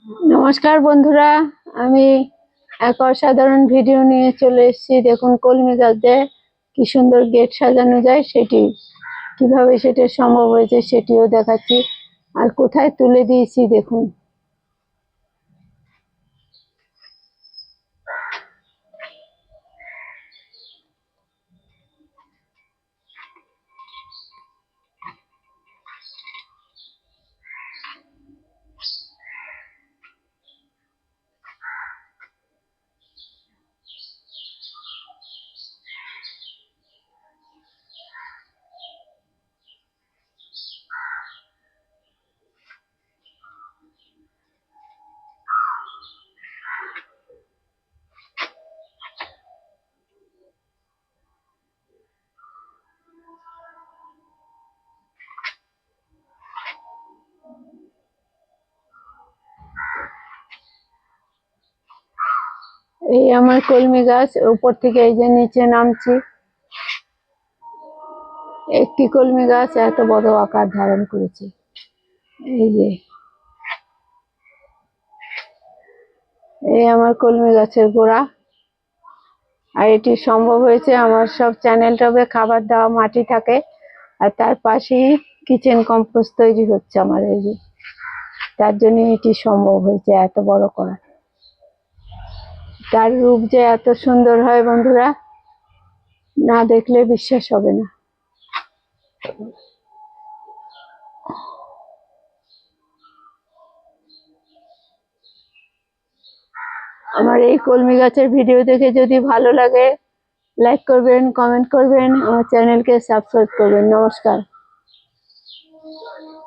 নমস্কার বন্ধুরা, আমি এক অসাধারণ ভিডিও নিয়ে চলে এসেছি। দেখুন কলমি গাছ দিয়ে কি সুন্দর গেট সাজানো যায়, সেটি কিভাবে সেটা সম্ভব হয়েছে সেটিও দেখাচ্ছি। আর কোথায় তুলে দিয়েছি দেখুন। এই আমার কলমি গাছ, উপর থেকে এই যে নিচে নামছি। একটি কলমি গাছ এত বড় আকার ধারণ করেছে। এই যে এই আমার কলমি গাছের গোড়া। আর এটি সম্ভব হয়েছে আমার সব চ্যানেল টবে খাবার দেওয়া মাটি থাকে, আর তার পাশেই কিচেন কম্পোস্ট তৈরি হচ্ছে আমার। এই যে তার জন্য এটি সম্ভব হয়েছে এত বড় করা। তার রূপ যে এত সুন্দর হয় বন্ধুরা, না দেখলে বিশ্বাস হবে না। আমার এই কলমি গাছের ভিডিও দেখে যদি ভালো লাগে, লাইক করবেন, কমেন্ট করবেন, আমার চ্যানেলকে সাবস্ক্রাইব করবেন। নমস্কার।